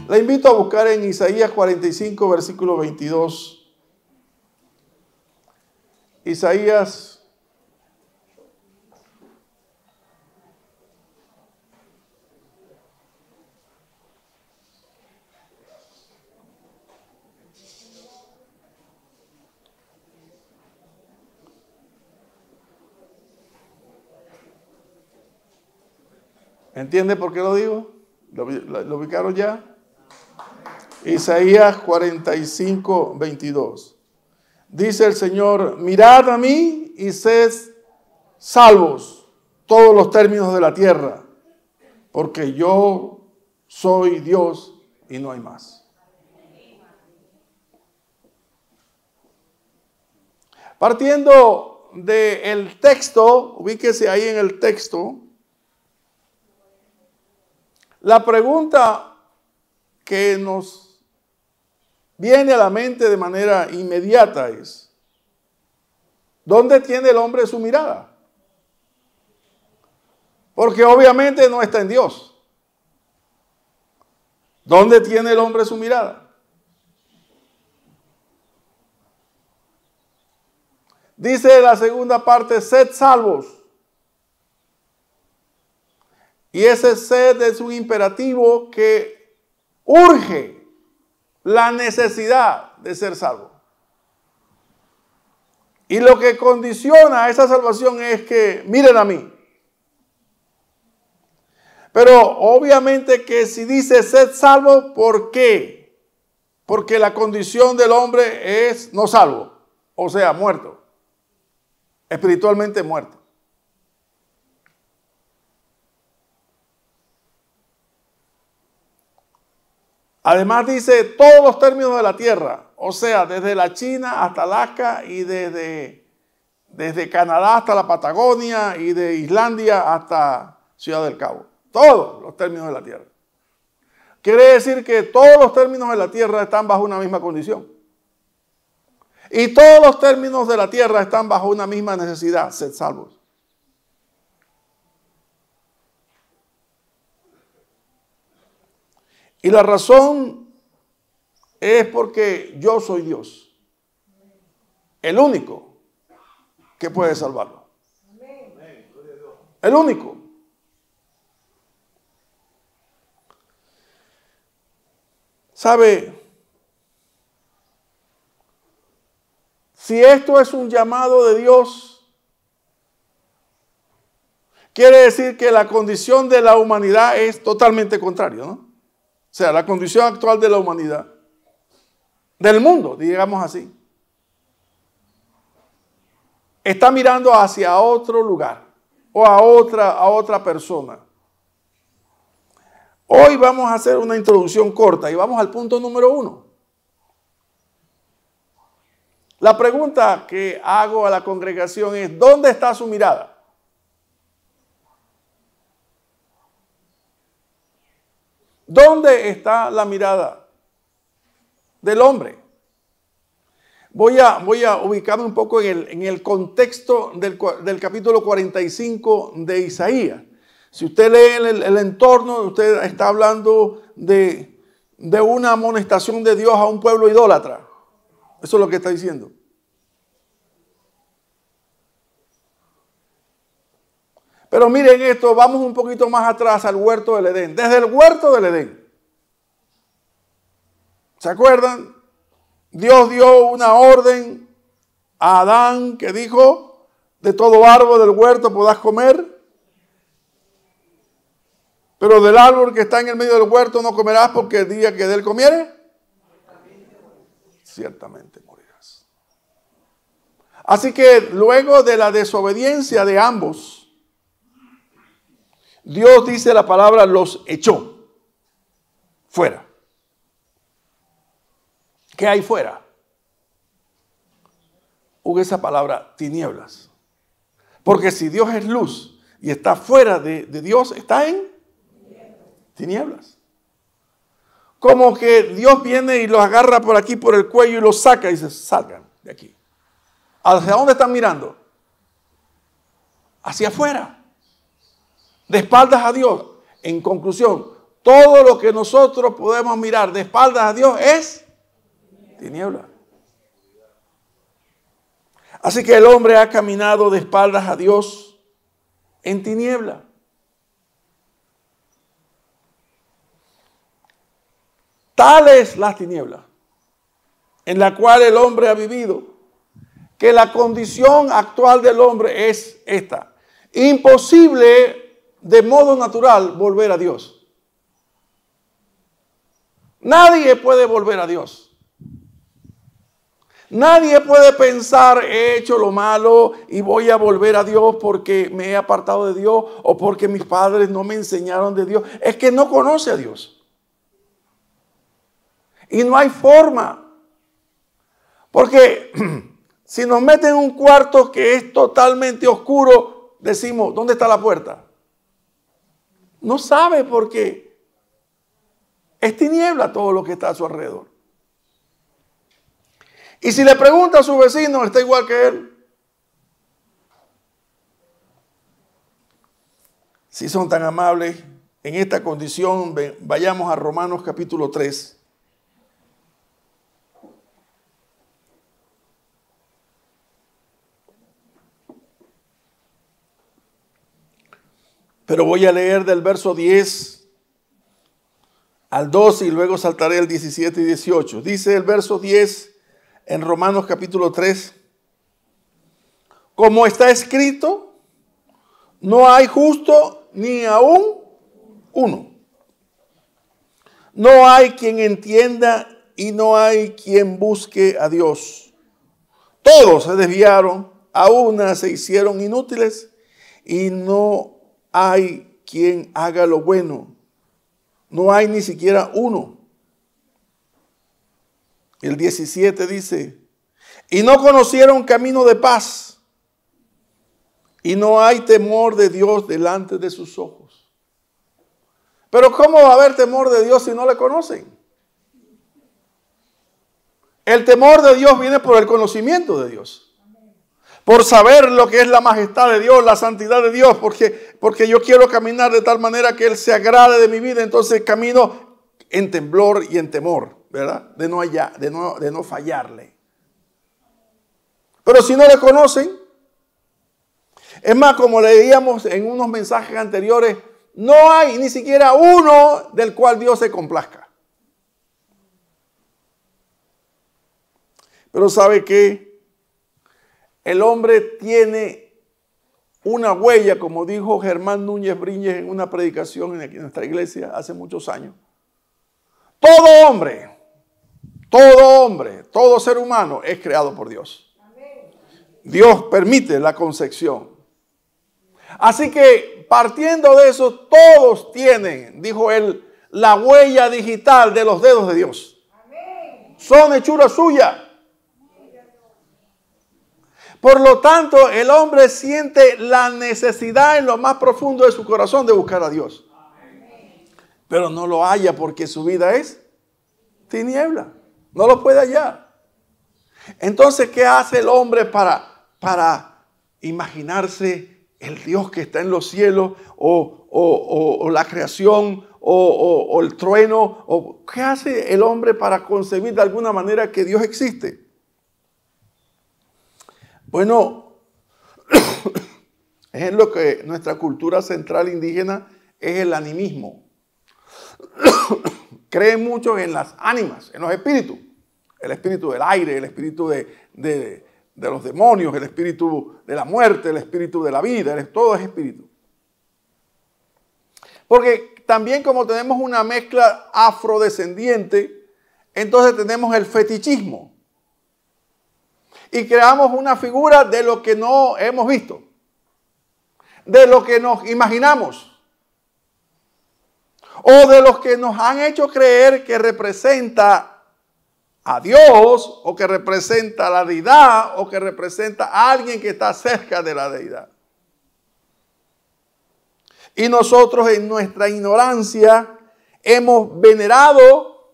La invito a buscar en Isaías 45, versículo 22. Isaías ¿Entiende por qué lo digo? ¿Lo ubicaron ya? Isaías 45, 22. Dice el Señor, mirad a mí y sed salvos todos los términos de la tierra, porque yo soy Dios y no hay más. Partiendo del texto, ubíquese ahí en el texto, la pregunta que nos viene a la mente de manera inmediata es, ¿dónde tiene el hombre su mirada? Porque obviamente no está en Dios. ¿Dónde tiene el hombre su mirada? Dice la segunda parte, sed salvos. Y ese sed es un imperativo que urge la necesidad de ser salvo. Y lo que condiciona esa salvación es que miren a mí. Pero obviamente que si dice sed salvo, ¿por qué? Porque la condición del hombre es no salvo, o sea, muerto, espiritualmente muerto. Además dice todos los términos de la tierra, o sea, desde la China hasta Alaska y desde Canadá hasta la Patagonia y de Islandia hasta Ciudad del Cabo. Todos los términos de la tierra. Quiere decir que todos los términos de la tierra están bajo una misma condición. Y todos los términos de la tierra están bajo una misma necesidad, sed salvos. Y la razón es porque yo soy Dios, el único que puede salvarlo. El único. ¿Sabe? Si esto es un llamado de Dios, quiere decir que la condición de la humanidad es totalmente contraria, ¿no? O sea, la condición actual de la humanidad, del mundo, digamos así, está mirando hacia otro lugar o a otra persona. Hoy vamos a hacer una introducción corta y vamos al punto número 1. La pregunta que hago a la congregación es, ¿dónde está su mirada? ¿Dónde está la mirada del hombre? Voy a ubicarme un poco en el contexto del capítulo 45 de Isaías. Si usted lee el entorno, usted está hablando de una amonestación de Dios a un pueblo idólatra. Eso es lo que está diciendo. Pero miren esto, vamos un poquito más atrás al huerto del Edén. Desde el huerto del Edén. ¿Se acuerdan? Dios dio una orden a Adán que dijo, de todo árbol del huerto podrás comer, pero del árbol que está en el medio del huerto no comerás porque el día que de él comieres, ciertamente morirás. Así que luego de la desobediencia de ambos, Dios, dice la palabra, los echó fuera. ¿Qué hay fuera? Hubo esa palabra, tinieblas. Porque si Dios es luz y está fuera de Dios, está en tinieblas. Como que Dios viene y los agarra por aquí, por el cuello y los saca y dice, salgan de aquí. ¿Hacia dónde están mirando? Hacia afuera. De espaldas a Dios. En conclusión, todo lo que nosotros podemos mirar de espaldas a Dios es tiniebla. Así que el hombre ha caminado de espaldas a Dios en tiniebla. Tal es la tiniebla en la cual el hombre ha vivido, que la condición actual del hombre es esta: imposible de modo natural volver a Dios. Nadie puede volver a Dios. Nadie puede pensar, he hecho lo malo y voy a volver a Dios porque me he apartado de Dios o porque mis padres no me enseñaron de Dios. Es que no conoce a Dios. Y no hay forma. Porque si nos meten en un cuarto que es totalmente oscuro, decimos, ¿dónde está la puerta? No sabe porque es tiniebla todo lo que está a su alrededor. Y si le pregunta a su vecino, está igual que él. Si son tan amables, en esta condición, vayamos a Romanos capítulo 3. Pero voy a leer del verso 10 al 12 y luego saltaré el 17 y 18. Dice el verso 10 en Romanos capítulo 3. Como está escrito, no hay justo ni aún uno. No hay quien entienda y no hay quien busque a Dios. Todos se desviaron, a una se hicieron inútiles y no hay quien haga lo bueno. No hay ni siquiera uno. El 17 dice, y no conocieron camino de paz, y no hay temor de Dios delante de sus ojos. Pero ¿cómo va a haber temor de Dios si no le conocen? El temor de Dios viene por el conocimiento de Dios. Por saber lo que es la majestad de Dios, la santidad de Dios, porque yo quiero caminar de tal manera que Él se agrade de mi vida, entonces camino en temblor y en temor, ¿verdad? De no fallarle. Pero si no le conocen, es más, como leíamos en unos mensajes anteriores, no hay ni siquiera uno del cual Dios se complazca. Pero ¿sabe qué? El hombre tiene una huella, como dijo Germán Núñez Briñez en una predicación en nuestra iglesia hace muchos años. Todo hombre, todo ser humano es creado por Dios. Dios permite la concepción. Así que partiendo de eso, todos tienen, dijo él, la huella digital de los dedos de Dios. Son hechura suya. Por lo tanto, el hombre siente la necesidad en lo más profundo de su corazón de buscar a Dios. Pero no lo halla porque su vida es tiniebla. No lo puede hallar. Entonces, ¿qué hace el hombre para imaginarse el Dios que está en los cielos o la creación o el trueno? ¿Qué hace el hombre para concebir de alguna manera que Dios existe? Bueno, es lo que nuestra cultura central indígena es el animismo. Creen mucho en las ánimas, en los espíritus. El espíritu del aire, el espíritu de los demonios, el espíritu de la muerte, el espíritu de la vida, todo es espíritu. Porque también como tenemos una mezcla afrodescendiente, entonces tenemos el fetichismo. Y creamos una figura de lo que no hemos visto, de lo que nos imaginamos, o de los que nos han hecho creer que representa a Dios, o que representa a la deidad, o que representa a alguien que está cerca de la deidad. Y nosotros en nuestra ignorancia hemos venerado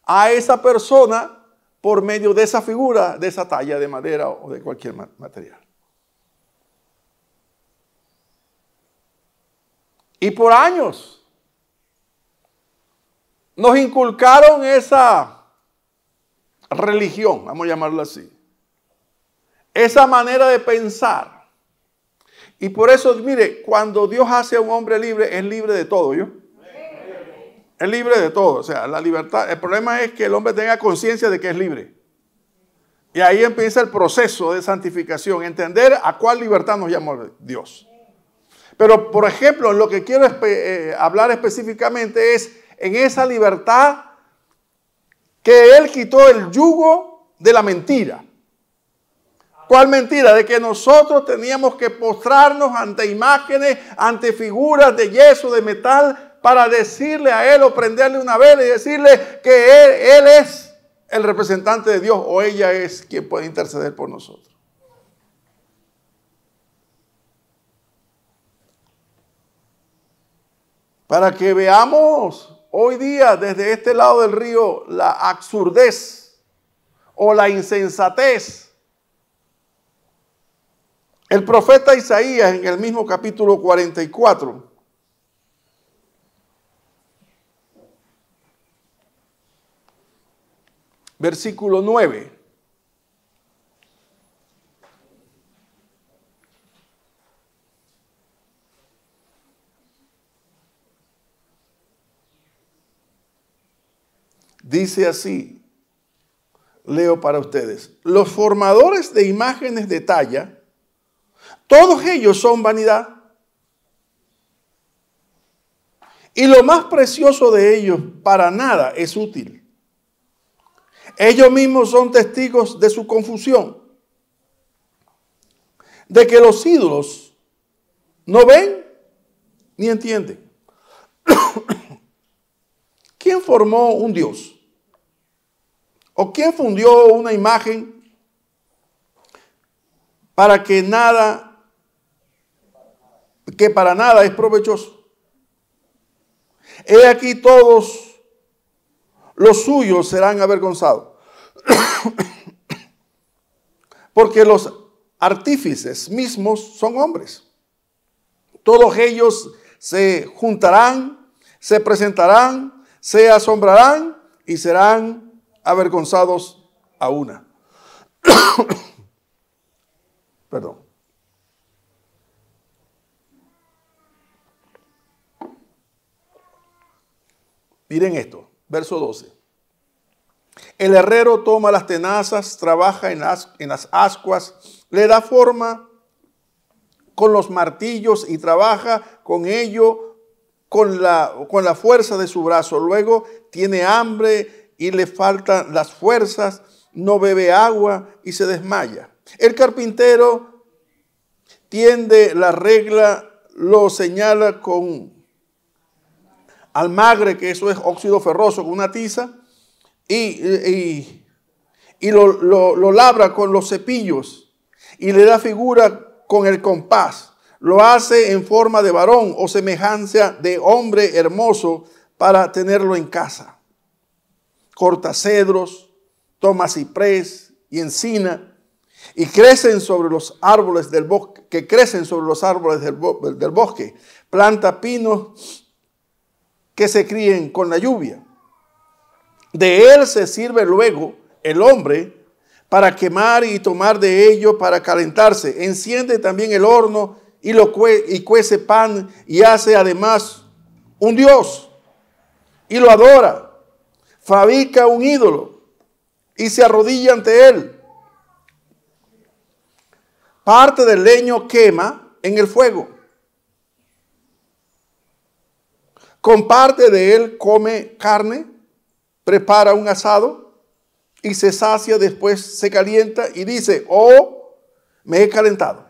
a esa persona por medio de esa figura, de esa talla de madera o de cualquier material. Y por años nos inculcaron esa religión, vamos a llamarlo así, esa manera de pensar. Y por eso, mire, cuando Dios hace a un hombre libre, es libre de todo, ¿yo? Es libre de todo, o sea, la libertad. El problema es que el hombre tenga conciencia de que es libre. Y ahí empieza el proceso de santificación, entender a cuál libertad nos llama Dios. Pero, por ejemplo, lo que quiero hablar específicamente es en esa libertad que Él quitó el yugo de la mentira. ¿Cuál mentira? De que nosotros teníamos que postrarnos ante imágenes, ante figuras de yeso, de metal, para decirle a Él o prenderle una vela y decirle que Él es el representante de Dios o ella es quien puede interceder por nosotros. Para que veamos hoy día desde este lado del río la absurdez o la insensatez. El profeta Isaías en el mismo capítulo 44, versículo 9. Dice así, leo para ustedes: los formadores de imágenes de talla, todos ellos son vanidad. Y lo más precioso de ellos para nada es útil. Ellos mismos son testigos de su confusión, de que los ídolos no ven ni entienden. ¿Quién formó un Dios? ¿O quién fundió una imagen para que para nada es provechoso? He aquí todos los suyos serán avergonzados. Porque los artífices mismos son hombres. Todos ellos se juntarán, se presentarán, se asombrarán y serán avergonzados a una. Perdón. Miren esto, verso 12. El herrero toma las tenazas, trabaja en las ascuas, le da forma con los martillos y trabaja con ello con la fuerza de su brazo. Luego tiene hambre y le faltan las fuerzas, no bebe agua y se desmaya. El carpintero tiende la regla, lo señala con almagre, que eso es óxido ferroso, con una tiza, y lo labra con los cepillos y le da figura con el compás. Lo hace en forma de varón o semejanza de hombre hermoso para tenerlo en casa. Corta cedros, toma ciprés y encina y crecen sobre los árboles del bosque, del bosque. Planta pinos que se críen con la lluvia. De él se sirve luego el hombre para quemar y tomar de ello para calentarse. Enciende también el horno y cuece pan y hace además un dios y lo adora. Fabrica un ídolo y se arrodilla ante él. Parte del leño quema en el fuego. Con parte de él come carne, prepara un asado y se sacia, después se calienta y dice: oh, me he calentado,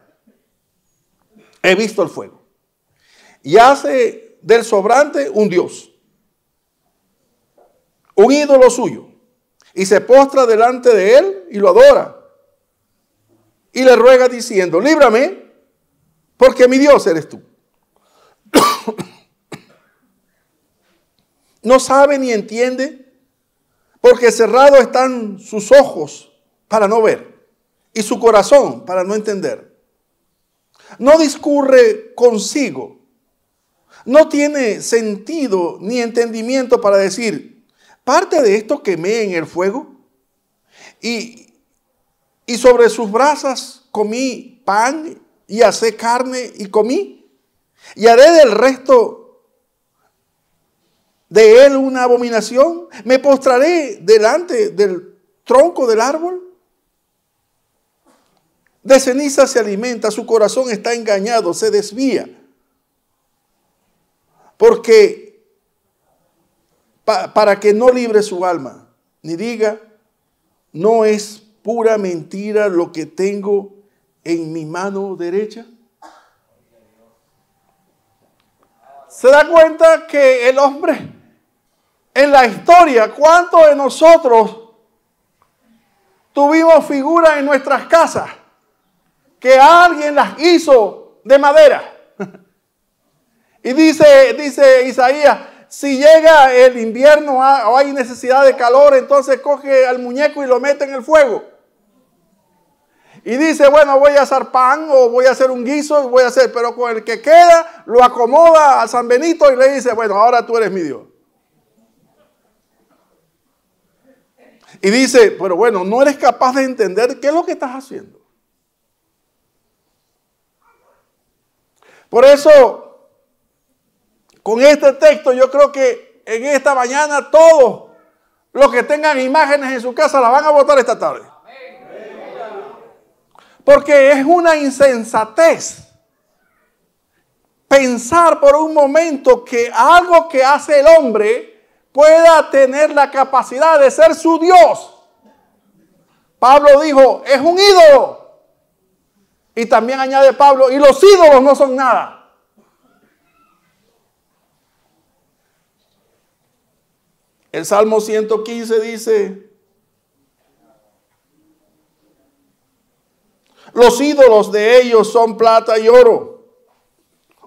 he visto el fuego. Y hace del sobrante un dios, un ídolo suyo, y se postra delante de él y lo adora. Y le ruega diciendo: líbrame, porque mi Dios eres tú. No sabe ni entiende, porque cerrados están sus ojos para no ver y su corazón para no entender. No discurre consigo, no tiene sentido ni entendimiento para decir: parte de esto quemé en el fuego y sobre sus brasas comí pan y asé carne y comí. Y haré del resto de él una abominación. Me postraré delante del tronco del árbol. De ceniza se alimenta, su corazón está engañado, se desvía. Porque para que no libre su alma, ni diga, no es pura mentira lo que tengo en mi mano derecha. ¿Se da cuenta que el hombre en la historia, cuántos de nosotros tuvimos figuras en nuestras casas que alguien las hizo de madera? Y dice Isaías, si llega el invierno o hay necesidad de calor, entonces coge al muñeco y lo mete en el fuego. Y dice, bueno, voy a hacer pan o voy a hacer un guiso, pero con el que queda lo acomoda a San Benito y le dice, bueno, ahora tú eres mi Dios. Y dice, pero bueno, no eres capaz de entender qué es lo que estás haciendo. Por eso, con este texto, yo creo que en esta mañana todos los que tengan imágenes en su casa las van a botar esta tarde. Porque es una insensatez pensar por un momento que algo que hace el hombre pueda tener la capacidad de ser su Dios. Pablo dijo, es un ídolo. Y también añade Pablo, y los ídolos no son nada. El Salmo 115 dice, los ídolos de ellos son plata y oro,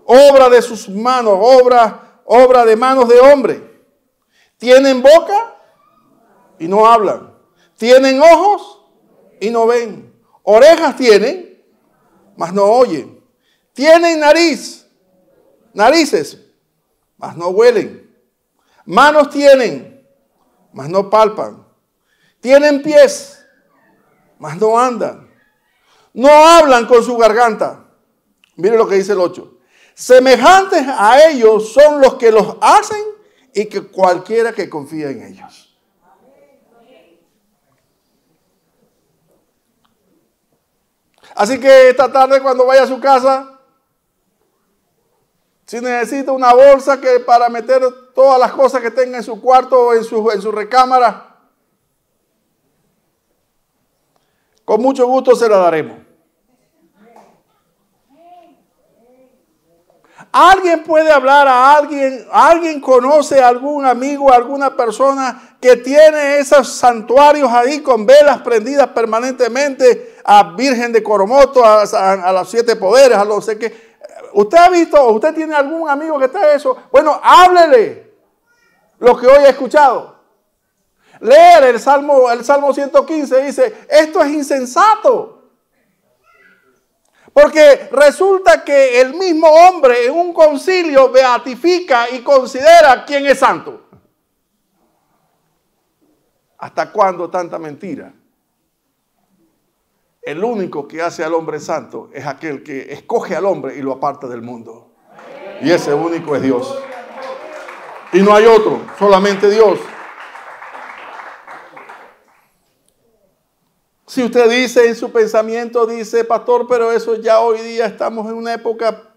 obra de sus manos, obra de manos de hombre. Tienen boca y no hablan. Tienen ojos y no ven. Orejas tienen, mas no oyen. Tienen narices, mas no huelen. Manos tienen, mas no palpan. Tienen pies, mas no andan. No hablan con su garganta. Mire lo que dice el 8. Semejantes a ellos son los que los hacen y que cualquiera que confía en ellos. Así que esta tarde cuando vaya a su casa, si necesita una bolsa para meter todas las cosas que tenga en su cuarto o en su recámara, con mucho gusto se la daremos. ¿Alguien puede hablar a alguien? ¿Alguien conoce a algún amigo, a alguna persona que tiene esos santuarios ahí con velas prendidas permanentemente a Virgen de Coromoto, a los 7 poderes, a los sé qué? ¿Usted ha visto o usted tiene algún amigo que está eso? Bueno, háblele lo que hoy ha escuchado. Leer el Salmo 115 dice, esto es insensato. Porque resulta que el mismo hombre en un concilio beatifica y considera quién es santo. ¿Hasta cuándo tanta mentira? El único que hace al hombre santo es aquel que escoge al hombre y lo aparta del mundo. Y ese único es Dios. Y no hay otro, solamente Dios. Si usted dice en su pensamiento, dice, pastor, pero eso ya hoy día estamos en una época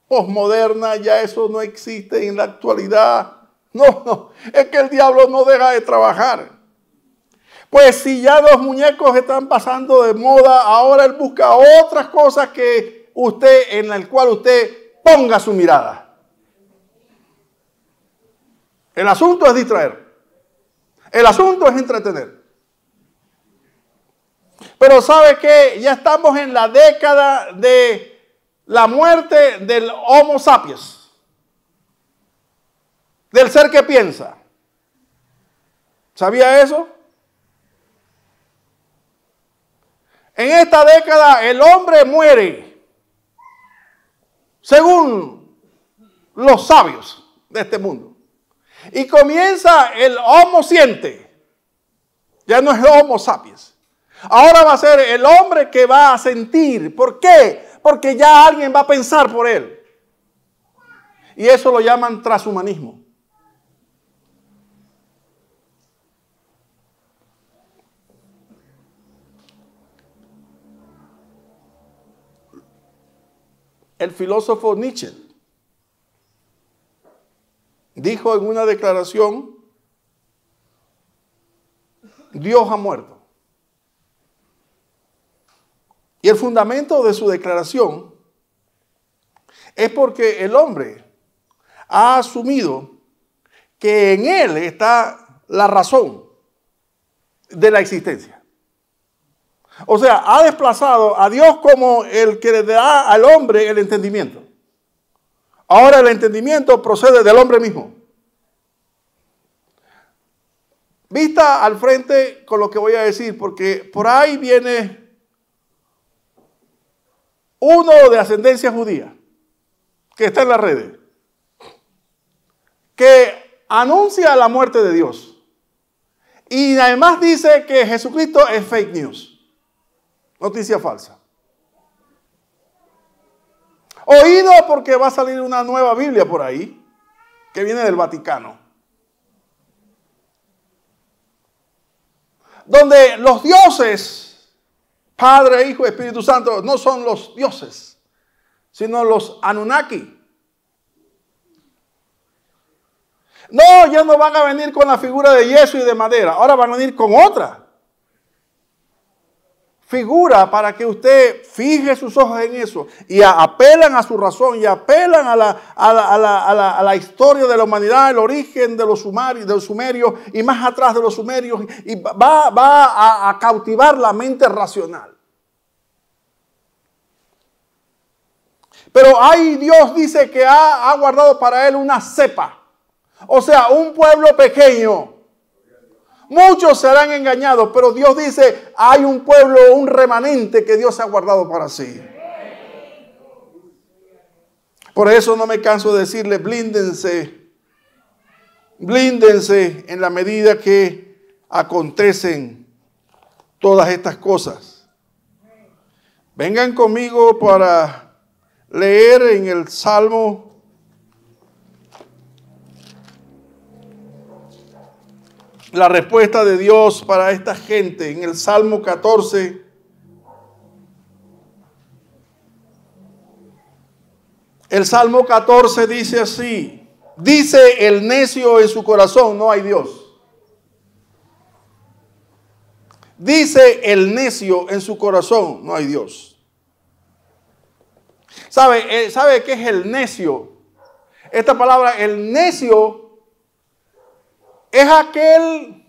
posmoderna, ya eso no existe en la actualidad. No, es que el diablo no deja de trabajar. Pues si ya los muñecos están pasando de moda, ahora él busca otras cosas que en las cuales usted ponga su mirada. El asunto es distraer. El asunto es entretener. Pero ¿sabe qué? Ya estamos en la década de la muerte del Homo sapiens. Del ser que piensa. ¿Sabía eso? En esta década el hombre muere, según los sabios de este mundo. Y comienza el Homo siente. Ya no es el Homo sapiens. Ahora va a ser el hombre que va a sentir. ¿Por qué? Porque ya alguien va a pensar por él. Y eso lo llaman transhumanismo. El filósofo Nietzsche dijo en una declaración: Dios ha muerto. Y el fundamento de su declaración es porque el hombre ha asumido que en él está la razón de la existencia. O sea, ha desplazado a Dios como el que le da al hombre el entendimiento. Ahora el entendimiento procede del hombre mismo. Vista al frente con lo que voy a decir, porque por ahí viene uno de ascendencia judía, que está en las redes, que anuncia la muerte de Dios. Y además dice que Jesucristo es fake news. Noticia falsa. Oído porque va a salir una nueva Biblia por ahí, que viene del Vaticano, donde los dioses, Padre, Hijo, Espíritu Santo, no son los dioses, sino los Anunnaki. No, ya no van a venir con la figura de yeso y de madera, ahora van a venir con otra figura para que usted fije sus ojos en eso, y apelan a su razón y apelan a la historia de la humanidad, el origen de los sumerios y más atrás de los sumerios, y va a cautivar la mente racional. Pero ahí Dios dice que ha guardado para él una cepa, o sea, un pueblo pequeño. Muchos serán engañados, pero Dios dice, hay un pueblo, un remanente que Dios ha guardado para sí. Por eso no me canso de decirle, blíndense en la medida que acontecen todas estas cosas. Vengan conmigo para leer en el Salmo la respuesta de Dios para esta gente. En el Salmo 14, el Salmo 14 dice así: dice el necio en su corazón, no hay Dios. Dice el necio en su corazón, no hay Dios. ¿Sabe qué es el necio? Esta palabra, el necio, es aquel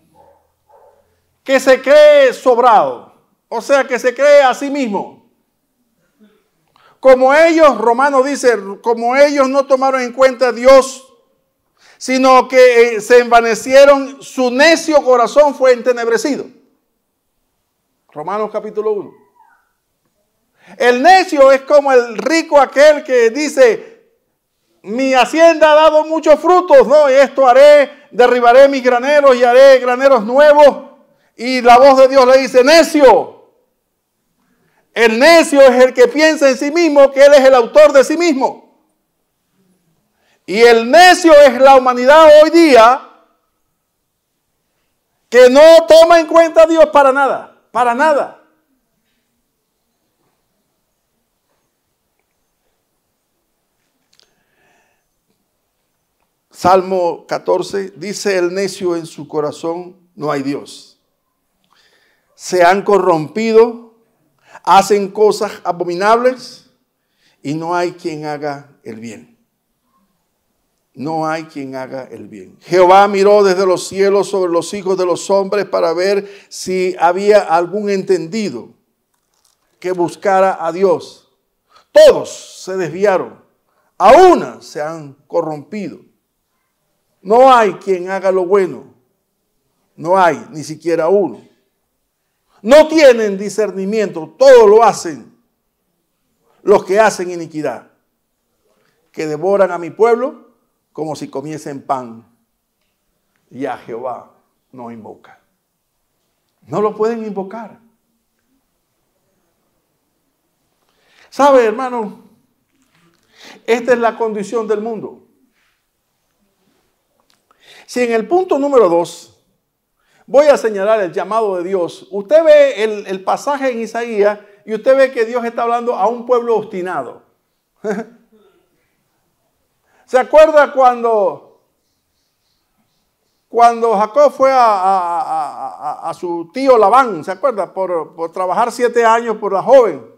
que se cree sobrado, o sea, que se cree a sí mismo. Como ellos, Romanos dice, como ellos no tomaron en cuenta a Dios, sino que se envanecieron, su necio corazón fue entenebrecido. Romanos capítulo 1. El necio es como el rico aquel que dice, mi hacienda ha dado muchos frutos, ¿no? Y esto haré, derribaré mis graneros y haré graneros nuevos. Y la voz de Dios le dice, necio. El necio es el que piensa en sí mismo que él es el autor de sí mismo. Y el necio es la humanidad hoy día que no toma en cuenta a Dios para nada, para nada. Salmo 14, dice el necio en su corazón, no hay Dios. Se han corrompido, hacen cosas abominables y no hay quien haga el bien. No hay quien haga el bien. Jehová miró desde los cielos sobre los hijos de los hombres para ver si había algún entendido que buscara a Dios. Todos se desviaron, a una se han corrompido. No hay quien haga lo bueno. No hay ni siquiera uno. No tienen discernimiento. Todo lo hacen los que hacen iniquidad, que devoran a mi pueblo como si comiesen pan. y a Jehová no invocan. No lo pueden invocar. ¿Sabe, hermano? Esta es la condición del mundo. Si en el punto número 2 voy a señalar el llamado de Dios, usted ve el pasaje en Isaías y usted ve que Dios está hablando a un pueblo obstinado. ¿Se acuerda cuando Jacob fue a su tío Labán? ¿Se acuerda? Por trabajar 7 años por la joven.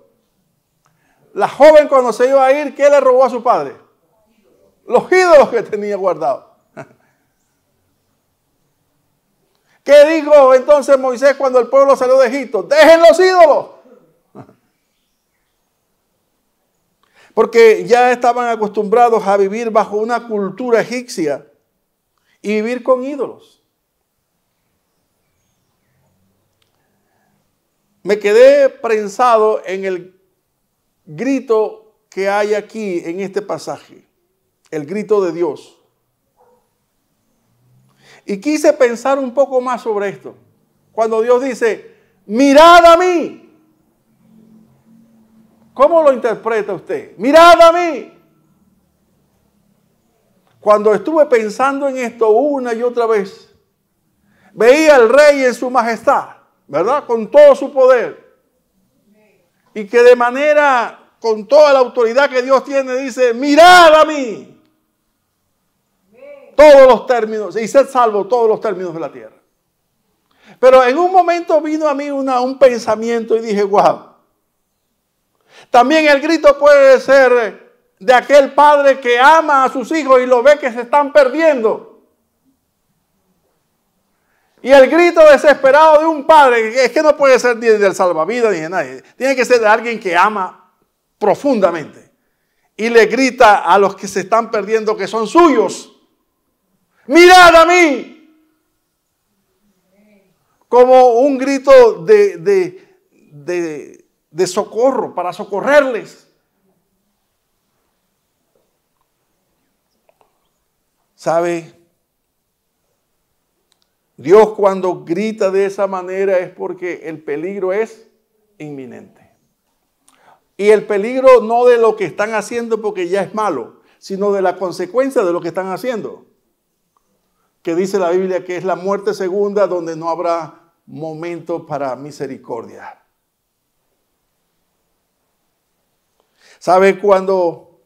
La joven, cuando se iba a ir, ¿qué le robó a su padre? Los ídolos que tenía guardados. ¿Qué dijo entonces Moisés cuando el pueblo salió de Egipto? ¡Dejen los ídolos! Porque ya estaban acostumbrados a vivir bajo una cultura egipcia y vivir con ídolos. Me quedé prensado en el grito que hay aquí en este pasaje, el grito de Dios. Y quise pensar un poco más sobre esto. Cuando Dios dice, mirad a mí. ¿Cómo lo interpreta usted? Mirad a mí. Cuando estuve pensando en esto una y otra vez, veía al rey en su majestad, ¿verdad? Con todo su poder. Y que de manera, con toda la autoridad que Dios tiene, dice, mirad a mí. Todos los términos, y sed salvo todos los términos de la tierra. Pero en un momento vino a mí un pensamiento y dije, wow. También el grito puede ser de aquel padre que ama a sus hijos y lo ve que se están perdiendo. Y el grito desesperado de un padre, es que no puede ser ni del salvavidas ni de nadie. Tiene que ser de alguien que ama profundamente. Y le grita a los que se están perdiendo que son suyos. Mirad a mí. Como un grito de socorro, para socorrerles. ¿Sabe? Dios cuando grita de esa manera es porque el peligro es inminente. Y el peligro no de lo que están haciendo porque ya es malo, sino de la consecuencia de lo que están haciendo. Que dice la Biblia que es la muerte segunda donde no habrá momento para misericordia. ¿Sabe? Cuando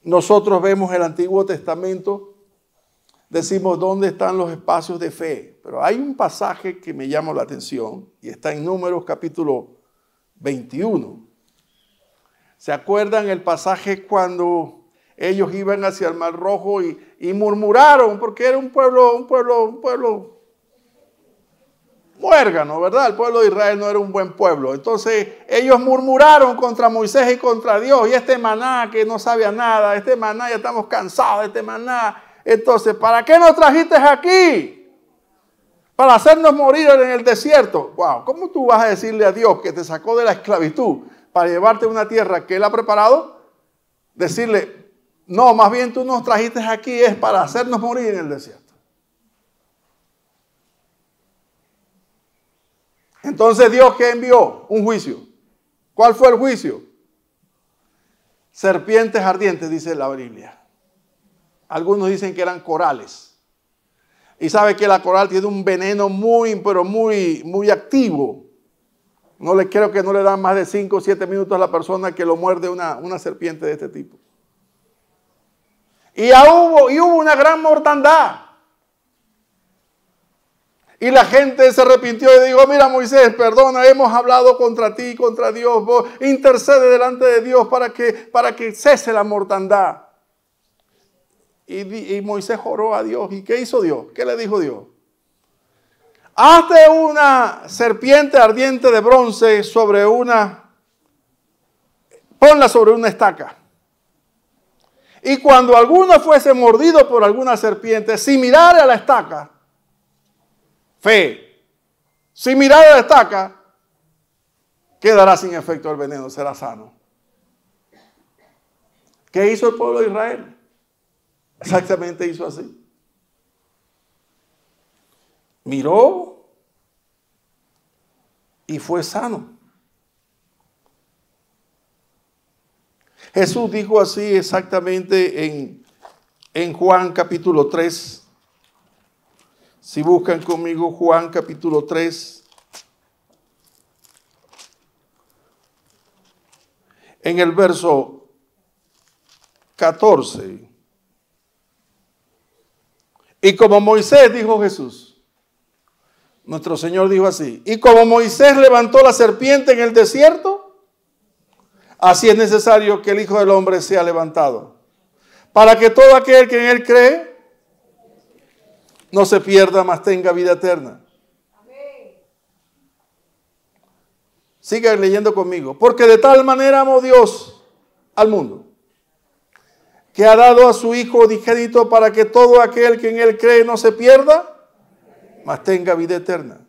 nosotros vemos el Antiguo Testamento, decimos dónde están los espacios de fe. Pero hay un pasaje que me llama la atención y está en Números capítulo 21. ¿Se acuerdan el pasaje cuando ellos iban hacia el Mar Rojo y murmuraron? Porque era un pueblo muérgano, ¿verdad? El pueblo de Israel no era un buen pueblo. Entonces ellos murmuraron contra Moisés y contra Dios. Y este maná que no sabía nada, este maná ya estamos cansados de este maná. Entonces, ¿para qué nos trajiste aquí? Para hacernos morir en el desierto. Wow, ¿cómo tú vas a decirle a Dios que te sacó de la esclavitud para llevarte a una tierra que Él ha preparado? Decirle, no, más bien tú nos trajiste aquí es para hacernos morir en el desierto. Entonces Dios, ¿qué envió? Un juicio. ¿Cuál fue el juicio? Serpientes ardientes, dice la Biblia. Algunos dicen que eran corales. Y sabe que la coral tiene un veneno muy activo. Creo que no le dan más de 5 o 7 minutos a la persona que lo muerde una serpiente de este tipo. Y hubo una gran mortandad. Y la gente se arrepintió y dijo, mira Moisés, perdona, hemos hablado contra ti, contra Dios. Vos intercede delante de Dios para que cese la mortandad. Y Moisés oró a Dios. ¿Y qué hizo Dios? ¿Qué le dijo Dios? Hazte una serpiente ardiente de bronce ponla sobre una estaca. Y cuando alguno fuese mordido por alguna serpiente, si mirare a la estaca, si mirare a la estaca, quedará sin efecto el veneno, será sano. ¿Qué hizo el pueblo de Israel? Exactamente hizo así. miró y fue sano. Jesús dijo así exactamente en Juan capítulo 3. Si buscan conmigo Juan capítulo 3. En el verso 14. Y como Moisés, dijo Jesús, nuestro Señor dijo así, y como Moisés levantó la serpiente en el desierto, así es necesario que el Hijo del Hombre sea levantado, para que todo aquel que en él cree no se pierda, mas tenga vida eterna. Sigan leyendo conmigo. Porque de tal manera amó Dios al mundo, que ha dado a su Hijo unigénito para que todo aquel que en él cree no se pierda, mas tenga vida eterna.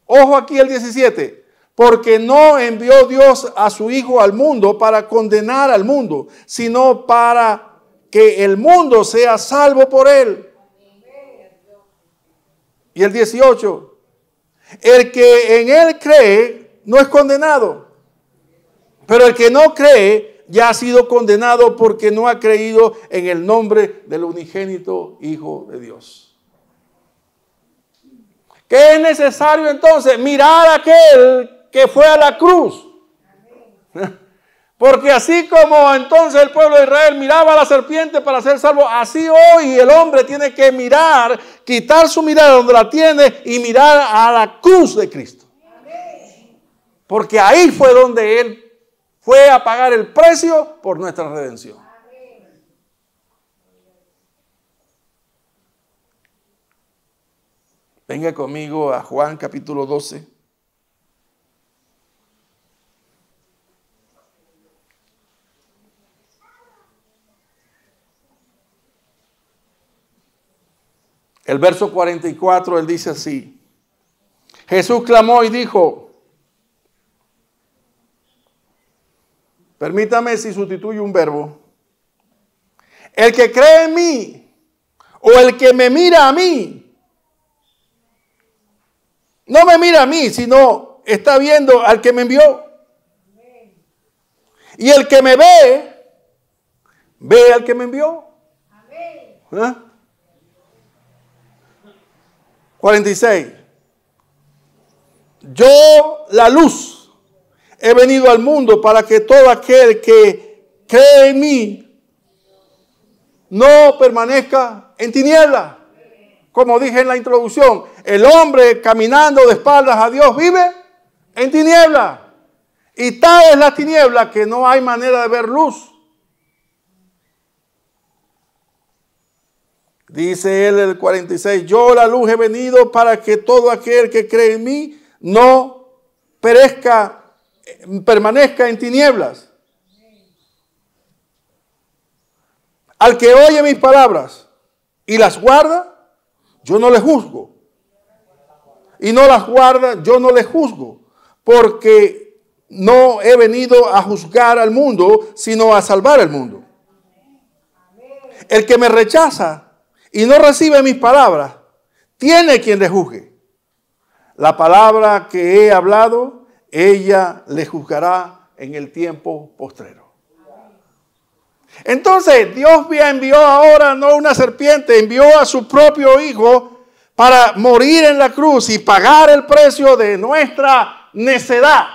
Ojo aquí el 17. Porque no envió Dios a su Hijo al mundo para condenar al mundo, sino para que el mundo sea salvo por él. Y el 18. El que en él cree no es condenado, pero el que no cree ya ha sido condenado porque no ha creído en el nombre del unigénito Hijo de Dios. ¿Qué es necesario entonces? Mirar a aquel que fue a la cruz. Porque así como entonces el pueblo de Israel miraba a la serpiente para ser salvo, así hoy el hombre tiene que mirar, quitar su mirada donde la tiene y mirar a la cruz de Cristo. Porque ahí fue donde Él fue a pagar el precio por nuestra redención. Venga conmigo a Juan capítulo 12. El verso 44, él dice así. Jesús clamó y dijo, permítame si sustituyo un verbo. El que cree en mí, o el que me mira a mí, no me mira a mí, sino está viendo al que me envió. Y el que me ve, ve al que me envió. ¿Eh? 46. Yo, la luz, he venido al mundo para que todo aquel que cree en mí no permanezca en tinieblas. Como dije en la introducción, el hombre caminando de espaldas a Dios vive en tinieblas. Y tal es la tiniebla que no hay manera de ver luz. Dice él el 46, yo la luz he venido para que todo aquel que cree en mí no permanezca en tinieblas. Al que oye mis palabras y las guarda, yo no le juzgo. Y no las guarda, yo no le juzgo. Porque no he venido a juzgar al mundo, sino a salvar al mundo. El que me rechaza y no recibe mis palabras, tiene quien le juzgue. La palabra que he hablado, ella le juzgará en el tiempo postrero. Entonces, Dios envió ahora no una serpiente, envió a su propio Hijo para morir en la cruz y pagar el precio de nuestra necedad,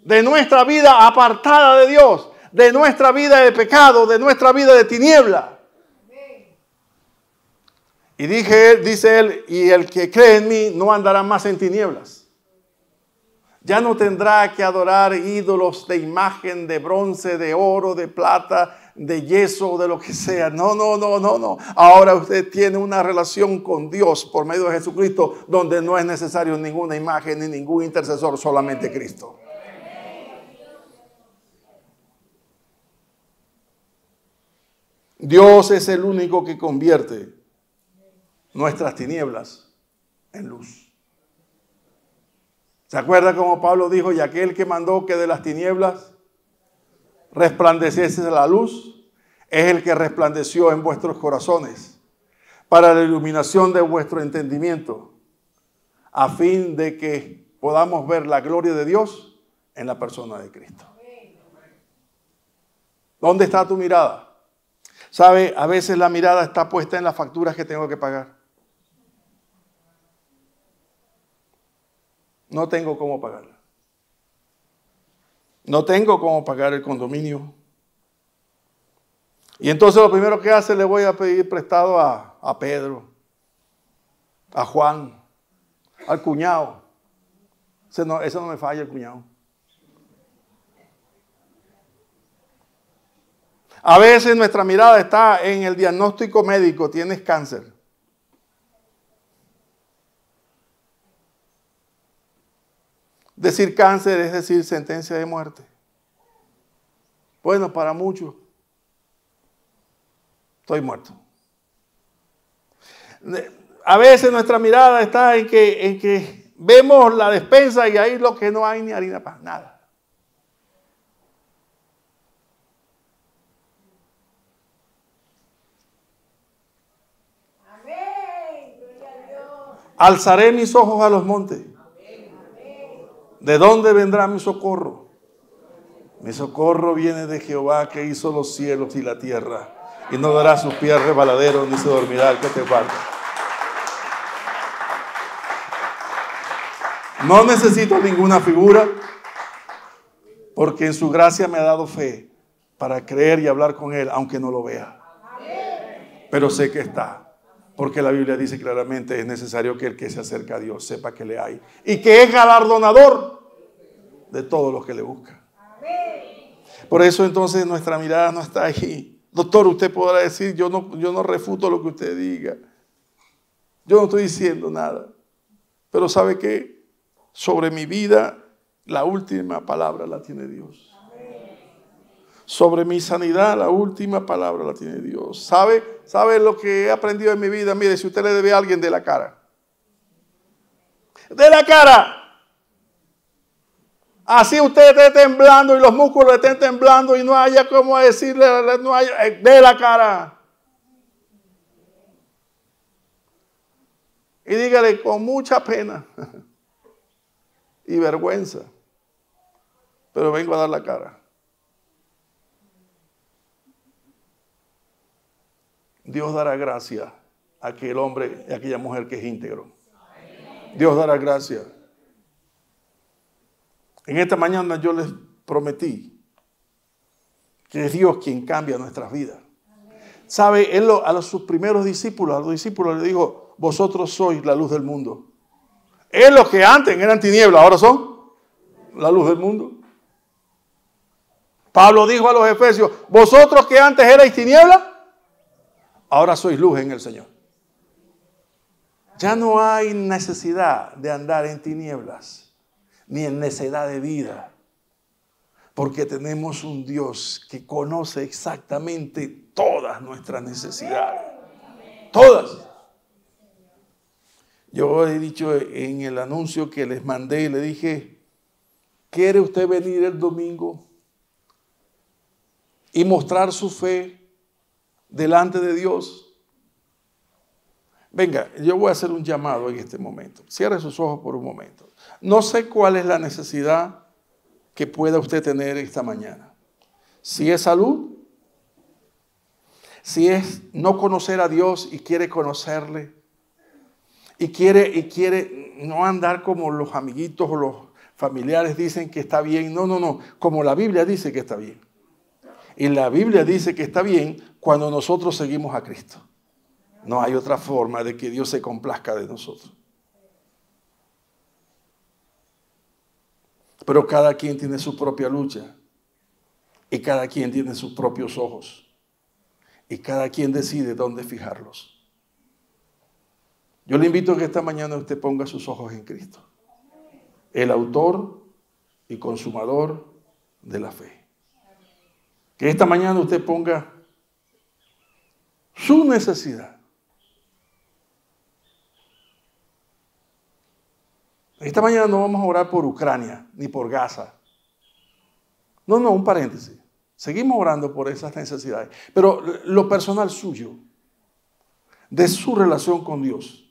de nuestra vida apartada de Dios, de nuestra vida de pecado, de nuestra vida de tiniebla. Y dice él, y el que cree en mí no andará más en tinieblas. Ya no tendrá que adorar ídolos de imagen, de bronce, de oro, de plata, de yeso, de lo que sea. No. Ahora usted tiene una relación con Dios por medio de Jesucristo, donde no es necesario ninguna imagen ni ningún intercesor, solamente Cristo. Dios es el único que convierte nuestras tinieblas en luz. ¿Se acuerda como Pablo dijo? Y aquel que mandó que de las tinieblas resplandeciese la luz, es el que resplandeció en vuestros corazones para la iluminación de vuestro entendimiento, a fin de que podamos ver la gloria de Dios en la persona de Cristo. ¿Dónde está tu mirada? ¿Sabe? A veces la mirada está puesta en las facturas que tengo que pagar. No tengo cómo pagarla. No tengo cómo pagar el condominio. Y entonces lo primero que hace, le voy a pedir prestado a Pedro, a Juan, al cuñado. Ese no me falla, el cuñado. A veces nuestra mirada está en el diagnóstico médico: tienes cáncer. Decir cáncer es decir sentencia de muerte. Bueno, para muchos, estoy muerto. A veces nuestra mirada está en que vemos la despensa y ahí lo que no hay ni harina para nada. Alzaré mis ojos a los montes. ¿De dónde vendrá mi socorro? Mi socorro viene de Jehová, que hizo los cielos y la tierra, y no dará sus pies resbaladeros, ni se dormirá el que te guarde. No necesito ninguna figura, porque en su gracia me ha dado fe para creer y hablar con Él, aunque no lo vea. Pero sé que está, porque la Biblia dice claramente: es necesario que el que se acerca a Dios sepa que le hay y que es galardonador de todos los que le buscan. Por eso entonces nuestra mirada no está ahí. Doctor, usted podrá decir: yo no refuto lo que usted diga, yo no estoy diciendo nada, pero ¿sabe qué? Sobre mi vida la última palabra la tiene Dios. Sobre mi sanidad la última palabra la tiene Dios. ¿Sabe lo que he aprendido en mi vida? Mire, si usted le debe a alguien, de la cara. De la cara. Así usted esté temblando y los músculos estén temblando y no haya cómo decirle, no haya, de la cara. Y dígale con mucha pena y vergüenza, pero vengo a dar la cara. Dios dará gracia a aquel hombre y a aquella mujer que es íntegro. Dios dará gracia. En esta mañana yo les prometí que es Dios quien cambia nuestras vidas. ¿Sabe? Él a sus primeros discípulos, a los discípulos le dijo: vosotros sois la luz del mundo. Es los que antes eran tinieblas, ahora son la luz del mundo. Pablo dijo a los efesios: vosotros que antes erais tinieblas, ahora sois luz en el Señor. Ya no hay necesidad de andar en tinieblas ni en necedad de vida, porque tenemos un Dios que conoce exactamente todas nuestras necesidades. Todas. Yo he dicho en el anuncio que les mandé, le dije: ¿quiere usted venir el domingo y mostrar su fe delante de Dios? Venga, yo voy a hacer un llamado en este momento. Cierre sus ojos por un momento. No sé cuál es la necesidad que pueda usted tener esta mañana. Si es salud, si es no conocer a Dios y quiere conocerle, y quiere no andar como los amiguitos o los familiares dicen que está bien. No, como la Biblia dice que está bien. Y la Biblia dice que está bien cuando nosotros seguimos a Cristo. No hay otra forma de que Dios se complazca de nosotros. Pero cada quien tiene su propia lucha. Y cada quien tiene sus propios ojos. Y cada quien decide dónde fijarlos. Yo le invito a que esta mañana usted ponga sus ojos en Cristo, el autor y consumador de la fe. Que esta mañana usted ponga su necesidad. Esta mañana no vamos a orar por Ucrania ni por Gaza. No, un paréntesis. Seguimos orando por esas necesidades. Pero lo personal suyo, de su relación con Dios.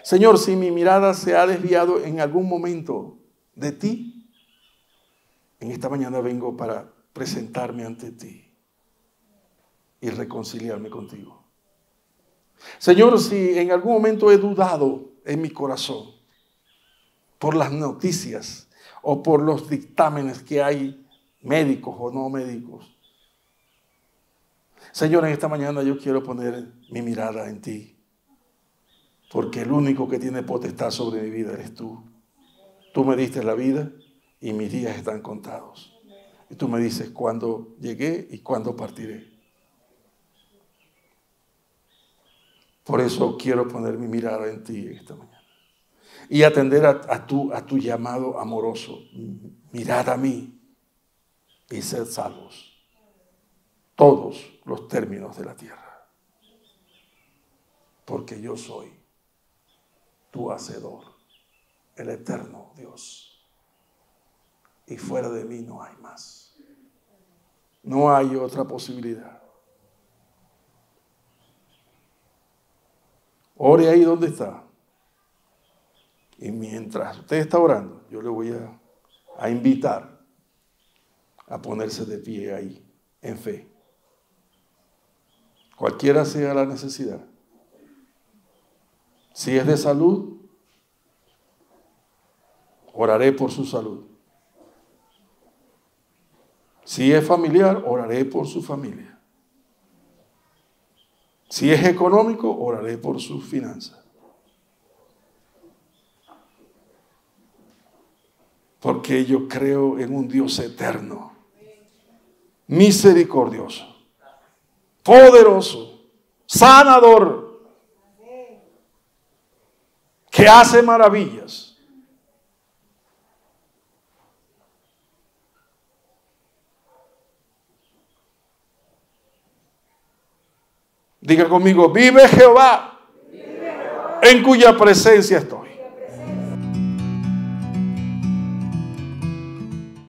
Señor, si mi mirada se ha desviado en algún momento de ti, en esta mañana vengo para presentarme ante ti y reconciliarme contigo. Señor, si en algún momento he dudado en mi corazón por las noticias o por los dictámenes que hay, médicos o no médicos, Señor, en esta mañana yo quiero poner mi mirada en ti. Porque el único que tiene potestad sobre mi vida eres tú. Tú me diste la vida y mis días están contados. Y tú me dices cuándo llegué y cuándo partiré. Por eso quiero poner mi mirada en ti esta mañana. Y atender a tu llamado amoroso. Mirad a mí y sed salvos. Todos los términos de la tierra. Porque yo soy tu hacedor, el eterno Dios. Y fuera de mí no hay más. No hay otra posibilidad. Ore ahí donde está. Y mientras usted está orando, yo le voy a invitar a ponerse de pie ahí, en fe. Cualquiera sea la necesidad. Si es de salud, oraré por su salud. Si es familiar, oraré por su familia. Si es económico, oraré por sus finanzas. Porque yo creo en un Dios eterno, misericordioso, poderoso, sanador, que hace maravillas. Diga conmigo, vive Jehová, en cuya presencia estoy.